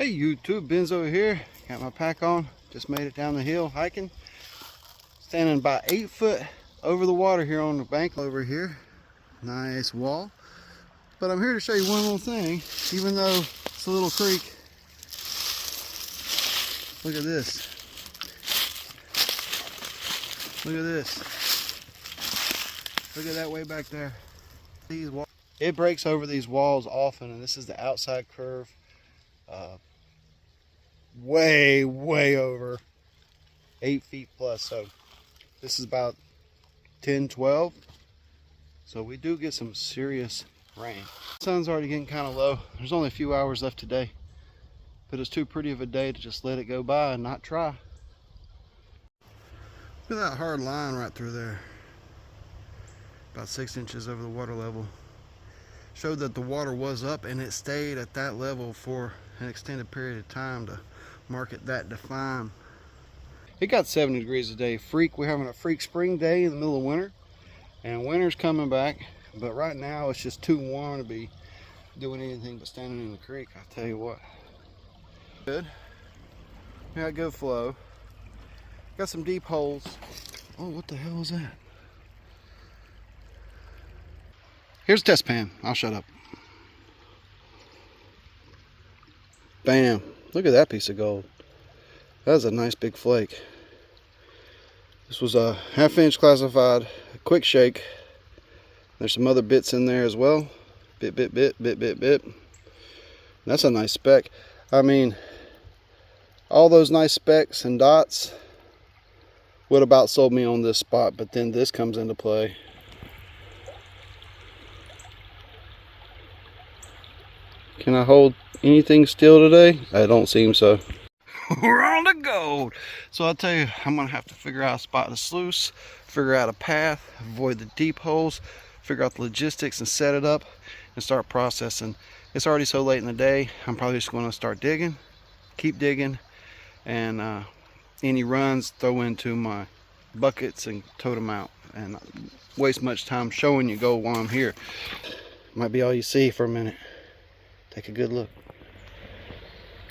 Hey YouTube, Benzo here. Got my pack on. Just made it down the hill hiking. Standing about 8 foot over the water here on the bank over here. Nice wall. But I'm here to show you one little thing. Even though it's a little creek, look at this. Look at this. Look at that way back there. These walls. It breaks over these walls often, and this is the outside curve. Way over 8 feet plus, so this is about 10-12, so we do get some serious rain. The sun's already getting kind of low. There's only a few hours left today, but it's too pretty of a day to just let it go by and not try. Look at that hard line right through there, about 6 inches over the water level. Showed that the water was up and it stayed at that level for an extended period of time to mark it that defined. It got 70 degrees a day. We're having a freak spring day in the middle of winter, and winter's coming back, but right now it's just too warm to be doing anything but standing in the creek. I'll tell you what. Good. We got good flow. Got some deep holes. Oh, what the hell is that? Here's a test pan. I'll shut up. Bam. Look at that piece of gold. That's a nice big flake. This was a 1/2 inch classified, quick shake. There's some other bits in there as well. Bit. That's a nice speck. I mean, all those nice specks and dots would about sold me on this spot, but then this comes into play. Can I hold anything still today? I don't seem so. We're on the gold. So I'll tell you, I'm gonna have to figure out a spot to sluice, figure out a path, avoid the deep holes, figure out the logistics and set it up and start processing. It's already so late in the day. I'm probably just gonna start digging, keep digging, and any runs throw into my buckets and tote them out, and not waste much time showing you gold while I'm here. Might be all you see for a minute. Take a good look.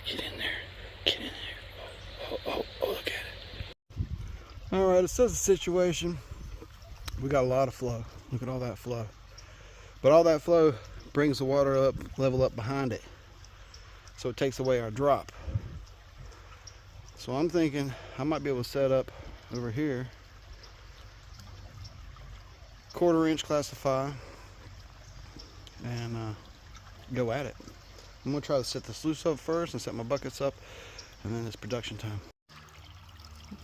Get in there. Get in there. Oh, look at it. Alright, it says the situation. We got a lot of flow. Look at all that flow. But all that flow brings the water up, level up behind it. So it takes away our drop. So I'm thinking I might be able to set up over here. 1/4 inch classify. And go at it. I'm gonna try to set the sluice up first and set my buckets up, and then it's production time.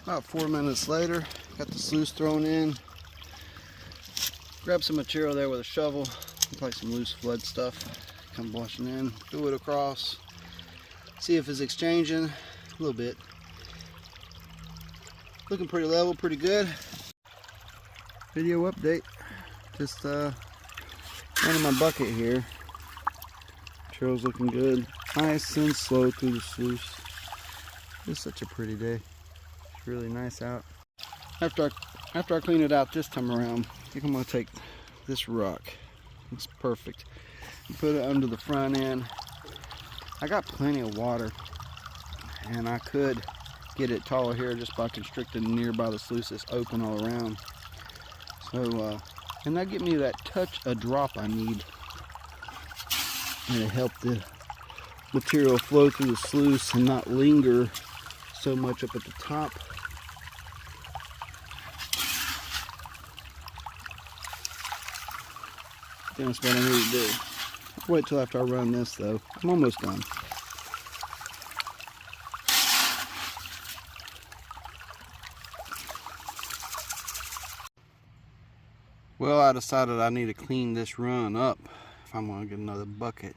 About 4 minutes later, got the sluice thrown in. Grab some material there with a shovel, probably some loose flood stuff. Come washing in, do it across. See if it's exchanging a little bit. Looking pretty level, pretty good. Video update. Just running my bucket here. Trail's looking good. Nice and slow through the sluice. It's such a pretty day. It's really nice out. After I clean it out this time around, I think I'm gonna take this rock. It's perfect. And put it under the front end. I got plenty of water, and I could get it taller here just by constricting nearby the sluice that's open all around. So, and that get me that touch a drop I need. And it helped the material flow through the sluice and not linger so much up at the top. That's what I need to do. I'll wait till after I run this though. I'm almost done. Well, I decided I need to clean this run up if I'm going to get another bucket.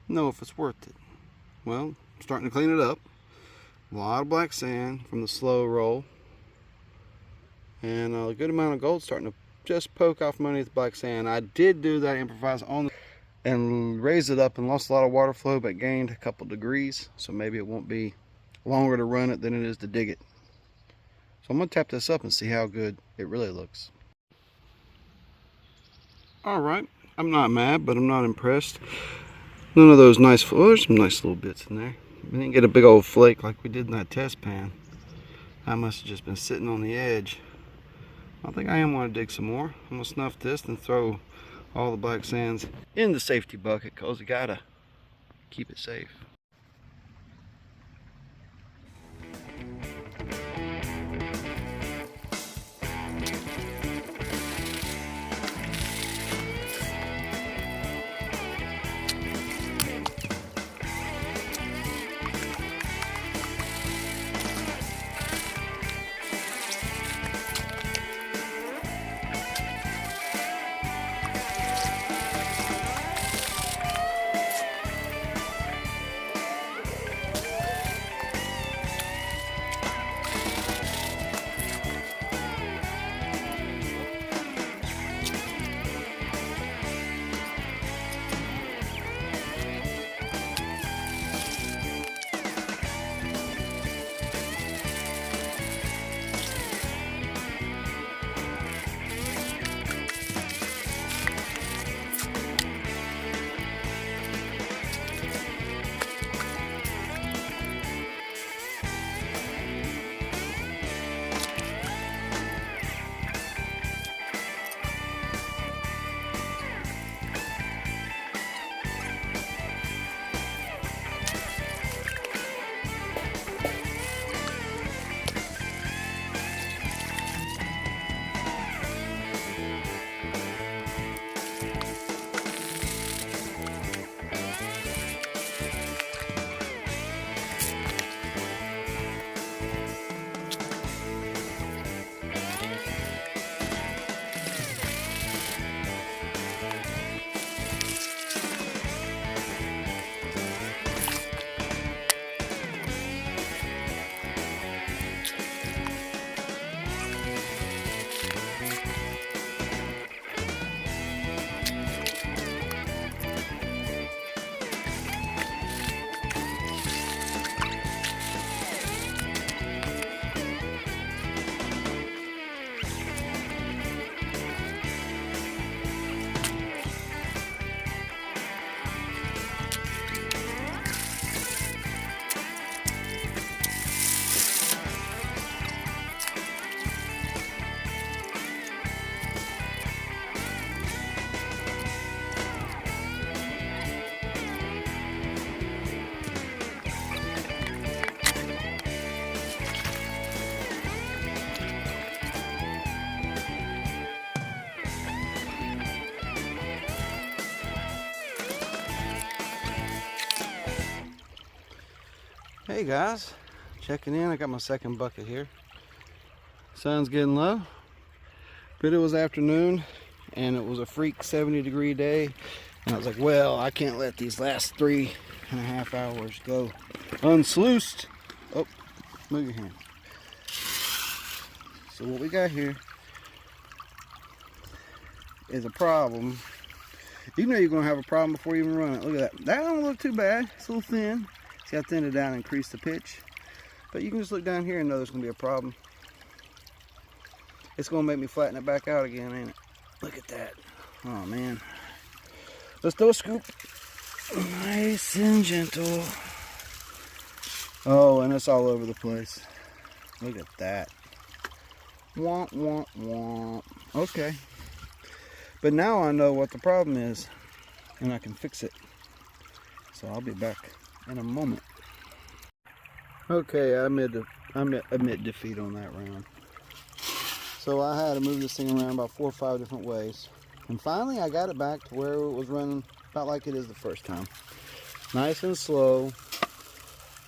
Know if it's worth it. Well, I'm starting to clean it up. A lot of black sand from the slow roll, and a good amount of gold starting to just poke off underneath the black sand. I did do that improvise on and raised it up and lost a lot of water flow, but gained a couple degrees, so maybe it won't be longer to run it than it is to dig it. So I'm going to tap this up and see how good it really looks. Alright, I'm not mad, but I'm not impressed. None of those nice, oh, there's some nice little bits in there. We didn't get a big old flake like we did in that test pan. That must have just been sitting on the edge. I think I am going to dig some more. I'm going to snuff this and throw all the black sands in the safety bucket because you got to keep it safe. Hey guys, checking in. I got my second bucket here. Sun's getting low, but it was afternoon and it was a freak 70-degree day. And I was like, well, I can't let these last 3.5 hours go unsluiced. Oh, move your hand. So what we got here is a problem. You know you're gonna have a problem before you even run it. Look at that. That don't look too bad. It's a little thin. See, I thinned it down and increased the pitch. But you can just look down here and know there's gonna be a problem. It's gonna make me flatten it back out again, ain't it? Look at that. Oh man. Let's do a scoop. Nice and gentle. Oh, and it's all over the place. Look at that. Womp, womp, womp. Okay. But now I know what the problem is, and I can fix it. So I'll be back in a moment. Okay, I admit defeat on that round. So I had to move this thing around about 4 or 5 different ways. And finally I got it back to where it was running about like it is the first time. Nice and slow.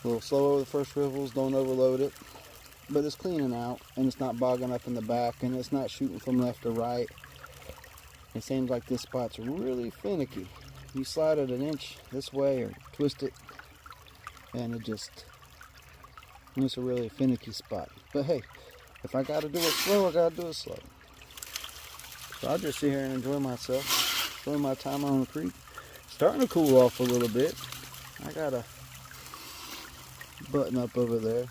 A little slow over the first riffles, don't overload it. But it's cleaning out, and it's not bogging up in the back, and it's not shooting from left to right. It seems like this spot's really finicky. You slide it an inch this way or twist it, and it's a really finicky spot. But hey, if I gotta do it slow, I gotta do it slow. So I'll just sit here and enjoy myself, enjoy my time on the creek. Starting to cool off a little bit. I gotta button up over there.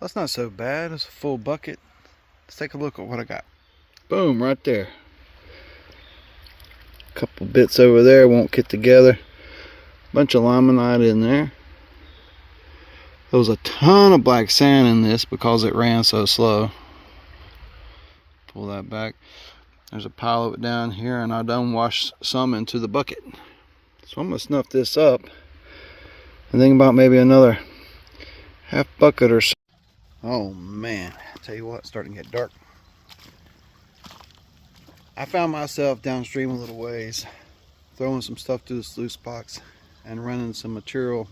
That's not so bad. It's a full bucket. Let's take a look at what I got. Boom, right there. Couple bits over there won't get together. Bunch of limonite in there. There was a ton of black sand in this because it ran so slow. Pull that back. There's a pile of it down here, and I done washed some into the bucket. So I'm gonna snuff this up and think about maybe another half bucket or so. Oh man, I tell you what, it's starting to get dark. I found myself downstream a little ways, throwing some stuff through the sluice box and running some material,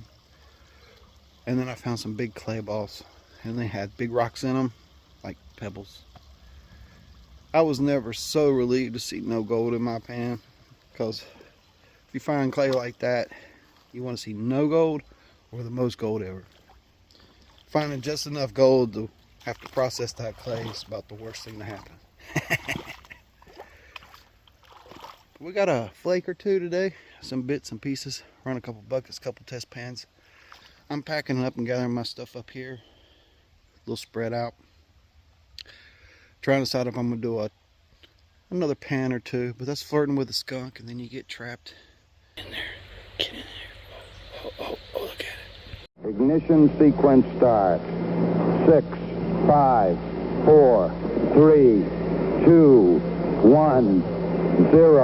and then I found some big clay balls, and they had big rocks in them, like pebbles. I was never so relieved to see no gold in my pan, because if you find clay like that, you want to see no gold or the most gold ever. Finding just enough gold to have to process that clay is about the worst thing to happen. We got a flake or two today, some bits and pieces, run a couple buckets, couple test pans. I'm packing it up and gathering my stuff up here, a little spread out. Trying to decide if I'm gonna do another pan or two, but that's flirting with the skunk, and then you get trapped in there. Get in there. Oh, look at it. Ignition sequence start. 6, 5, 4, 3, 2, 1, 0.